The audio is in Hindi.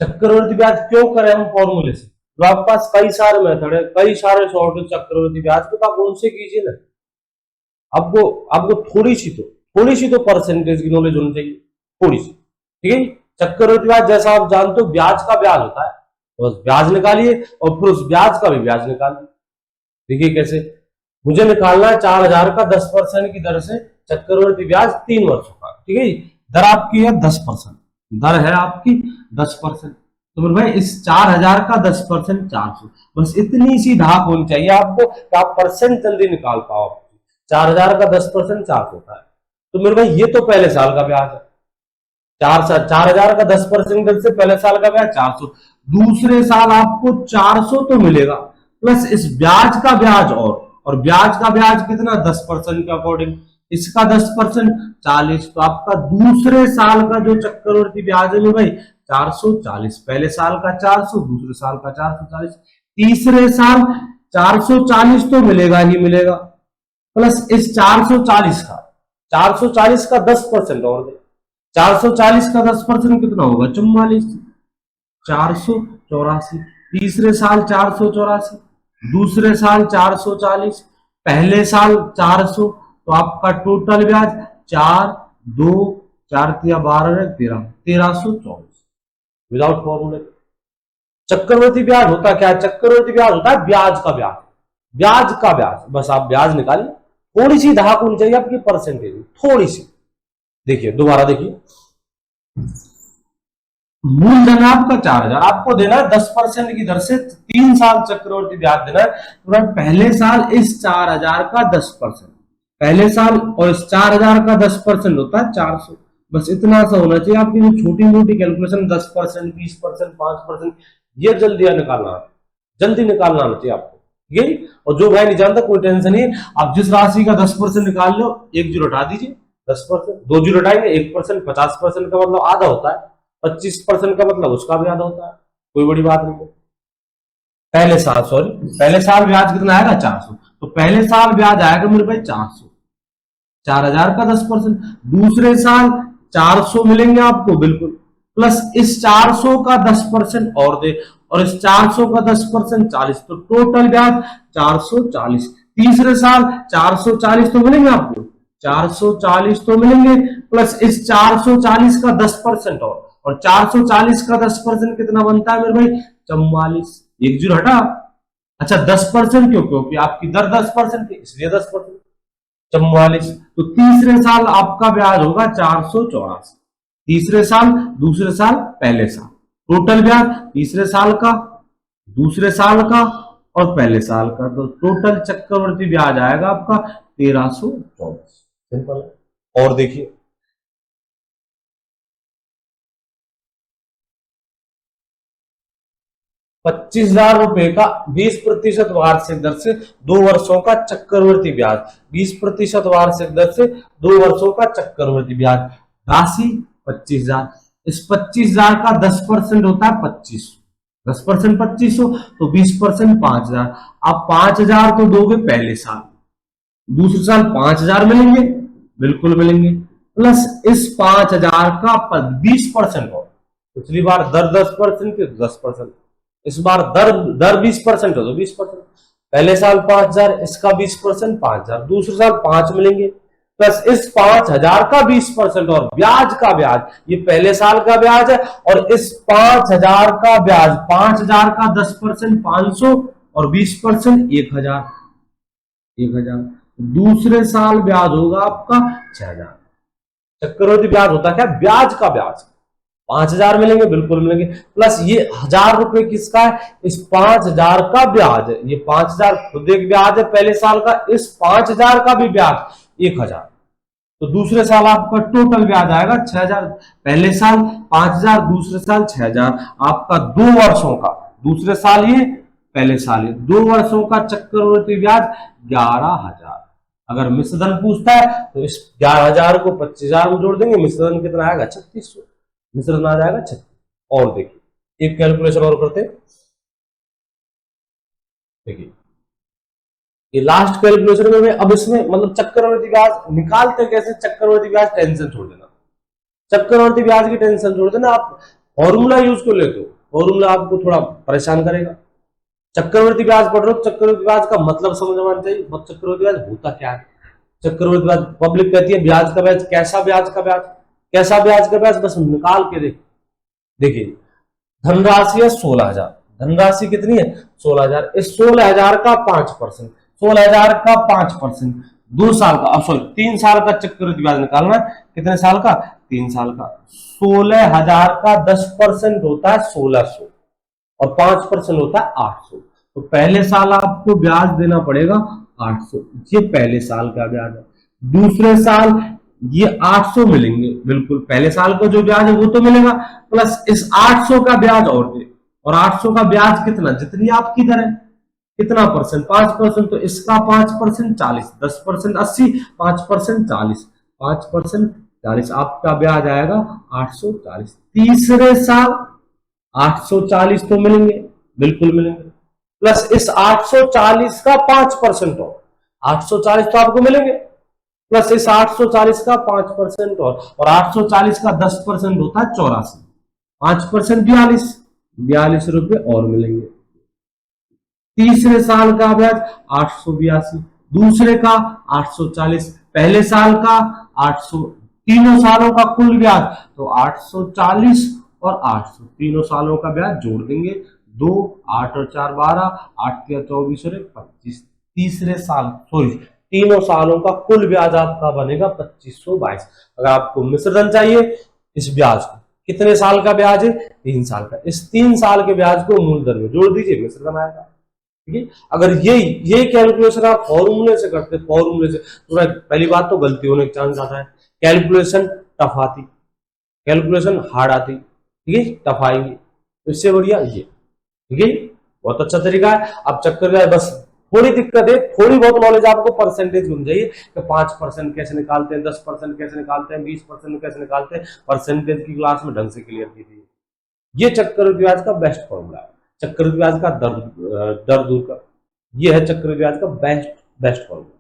चक्रवृद्धि ब्याज क्यों करें हम फॉर्मूले से? तो आपके पास कई सारे मेथड है, कई सारे शॉर्ट चक्रवृद्धि ब्याज के, तो आप उनसे कीजिए ना। आपको आपको थोड़ी सी तो परसेंटेज की नॉलेज होनी चाहिए, थोड़ी सी, ठीक है। चक्रवृद्धि ब्याज जैसा आप जानते हो ब्याज का ब्याज होता है, तो बस ब्याज निकालिए और फिर उस ब्याज का भी ब्याज निकालिए। देखिए कैसे, मुझे निकालना है 4000 का 10% की दर से चक्रवृद्धि ब्याज 3 वर्षों का, ठीक है। दर आपकी है 10%, दर है आपकी 10%। तो फिर भाई इस 4000 का 10% 400, बस इतनी सी धाक होनी चाहिए आपको कि आप परसेंट जल्दी निकाल पाओ। 4000 का 10% 400 होता है, तो मेरे भाई ये तो पहले साल का ब्याज है। 4000 का 10% दर से पहले साल का ब्याज 400, दूसरे साल आपको 400 तो मिलेगा, प्लस इस ब्याज का ब्याज, और ब्याज का ब्याज कितना 10% के अकॉर्डिंग, इसका 10% 40, तो आपका दूसरे साल का जो चक्रवृद्धि ब्याज है भाई 440, पहले साल का 400, दूसरे साल का 440, तीसरे साल 440 तो मिलेगा ही मिलेगा, प्लस इस 440 का 10% और दे। 440 का 10% कितना होगा 44, 484, तीसरे साल 484, दूसरे साल 440, पहले साल 400, तो आपका टोटल ब्याज 4 2 4 तिया 12 13 1324 विदाउट फॉर्मूले। चक्रवृद्धि ब्याज होता क्या है? चक्रवृद्धि ब्याज होता है ब्याज का ब्याज, ब्याज का ब्याज, बस आप ब्याज निकालिए। थोड़ी सी धाक होनी चाहिए आपकी परसेंटेज में, थोड़ी सी। देखिए दोबारा देखिए, मूलधन आपका 4000, आपको देना है 10% की दर से 3 साल चक्रवृद्धि ब्याज देना है, तो पहले साल इस 4000 का 10%, पहले साल, और इस 4000 का 10% होता है 400, बस इतना सा होना चाहिए। आपकी जो छोटी मोटी कैलकुलेशन 10%, 20%, 5%, ये जल्दी निकालना आना चाहिए आपको, ठीक है। और जो भाई नहीं जानता कोई टेंशन नहीं, आप जिस राशि का 10% निकाल लो, एक जीरो हटा दीजिए, 10%, 2 जीरो हटाएंगे, 1%, 50% का मतलब आधा होता है, 25% का मतलब उसका भी आधा होता है, कोई बड़ी बात नहीं है। पहले साल ब्याज कितना आएगा 400, तो पहले साल ब्याज आएगा मेरे भाई 400, 4000 का 10%, दूसरे साल 400 मिलेंगे आपको बिल्कुल, प्लस इस 400 का 10% और दे, और इस 400 का 10% 40, तो टोटल ब्याज 440, तीसरे साल 440 तो मिलेंगे आपको, 440 तो मिलेंगे, प्लस इस 440 का 10% और 440 का 10% कितना बनता है मेरे भाई 44, एक जीरो हटा। अच्छा 10% क्यों? क्योंकि आपकी दर 10% थी इसलिए 10%, 44, तो तीसरे साल आपका ब्याज होगा 484, तीसरे साल, दूसरे साल, पहले साल, टोटल ब्याज तीसरे साल का, दूसरे साल का और पहले साल का, तो टोटल चक्रवृद्धि ब्याज आएगा आपका 1324, सिंपल है। और देखिए 25,000 रुपए का 20% वार्षिक दर से 2 वर्षों का चक्रवृद्धि ब्याज, 20% वार्षिक दर से 2 वर्षों का चक्रवृद्धि ब्याज, राशि 25,000, इस 25,000 का 10% होता है 2500, 10% 2500, तो 20% 5,000, आप 5,000 तो दोगे पहले साल, दूसरे साल 5,000 मिलेंगे, बिल्कुल मिलेंगे, प्लस इस 5,000 का 20% और, पिछली बार दर 10% थी 10%, इस बार दर 20% हो तो 20%, पहले साल 5,000, इसका 20% 5,000, दूसरे साल 5 मिलेंगे, प्लस इस 5,000 का 20% और ब्याज का ब्याज, ये पहले साल का ब्याज है, और इस 5,000 का ब्याज, 5,000 का 10% 500 और 20% 1,000, 1,000, दूसरे साल ब्याज होगा आपका 6,000। चक्रवृद्धि ब्याज होता क्या? ब्याज का ब्याज, 5,000 मिलेंगे, बिल्कुल मिलेंगे, प्लस ये 1,000 रुपए किसका है? इस 5,000 का ब्याज है, ये 5,000 खुद एक ब्याज है पहले साल का, इस 5,000 का भी ब्याज 1,000, तो दूसरे साल आपका टोटल ब्याज आएगा 6,000, पहले साल 5,000, दूसरे साल 6,000, आपका 2 वर्षों का, दूसरे साल ये, पहले साल ये, 2 वर्षों का चक्रवृद्धि ब्याज 11,000। अगर मिश्रधन पूछता है तो इस 11,000 को 25,000 में जोड़ देंगे, मिश्रधन कितना आएगा 3600, मिश्रण आ जाएगा 36। और देखिए एक कैलकुलेशन और करते हैं, देखिए ये लास्ट कैलकुलेशन में अब इसमें मतलब चक्रवृद्धि ब्याज निकालते कैसे, चक्रवृद्धि ब्याज टेंशन छोड़ देना, चक्रवृद्धि ब्याज की टेंशन छोड़ देना, आप फॉर्मूला यूज कर लेते हो, फॉर्मूला आपको थोड़ा परेशान करेगा। चक्रवर्ती ब्याज पढ़ रहे हो, चक्रवर्ती ब्याज का मतलब समझ में आना चाहिए। चक्रवर्ती ब्याज होता क्या है? चक्रवर्ती ब्याज, पब्लिक कहती है ब्याज का ब्याज, कैसा ब्याज का ब्याज, कैसा ब्याज का ब्याज, बस निकाल के देखिए धनराशि है 16,000, धनराशि कितनी है 16,000, इस 16,000 का 5%, 16,000 का 5%, 2 साल का, सॉरी 3 साल का चक्रवृद्धि ब्याज निकालना है। कितने साल का? 3 साल का। 16,000 का 10% होता है 1,600 और 5% होता है 800। तो पहले साल आपको ब्याज देना पड़ेगा 800, ये पहले साल का ब्याज है। दूसरे साल ये 800 मिलेंगे, बिल्कुल पहले साल का जो ब्याज है वो तो मिलेगा, प्लस इस 800 का ब्याज और दे, और 800 का ब्याज कितना, जितनी आपकी दर है, कितना परसेंट, 5%, तो इसका 5% 40, 10% 80, 5% 40, 5% 40, आपका ब्याज आएगा 840। तीसरे साल 840 तो मिलेंगे, बिल्कुल मिलेंगे, प्लस इस 840 का 5% और 840 तो आपको मिलेंगे, प्लस इस 840 का 5% और 840 का 10% होता है 84, 5% 42 रुपए और मिलेंगे। तीसरे साल का ब्याज 882, दूसरे का 840, पहले साल का 800, तीनों सालों का कुल ब्याज तो 840 और 800, तीनों सालों का ब्याज जोड़ देंगे, 2, 8 और 4 12, 8 के 24 और 25, तीसरे साल, सॉरी तीनों सालों का कुल ब्याज आपका बनेगा 2522। अगर आपको मिश्रधन चाहिए इस ब्याज को, कितने साल का ब्याज है 3 साल का, इस 3 साल के ब्याज को मूल दर में जोड़ दीजिए, मिश्रधन आएगा। ठीक है, अगर ये कैलकुलेशन आप फॉर्मूले से करते, फॉर्मूले से, तो पहली बात तो गलती होने का चांस आता है, कैलकुलेशन टफ आती, कैलकुलेशन हार्ड आती, ठीक है, टफ आएंगी, तो इससे बढ़िया ये, ठीक है, बहुत अच्छा तरीका है। अब चक्कर का बस थोड़ी दिक्कत है, थोड़ी बहुत नॉलेज आपको परसेंटेज घूम जाइए कि 5% कैसे निकालते हैं, 10% कैसे निकालते हैं, 20% कैसे निकालते हैं, परसेंटेज की क्लास में ढंग से क्लियर की थी। ये चक्रवृद्धि ब्याज का बेस्ट फॉर्मूला है, चक्रवृद्धि ब्याज का दर दूर का, ये है चक्रवृद्धि ब्याज का बेस्ट फॉर्मूला।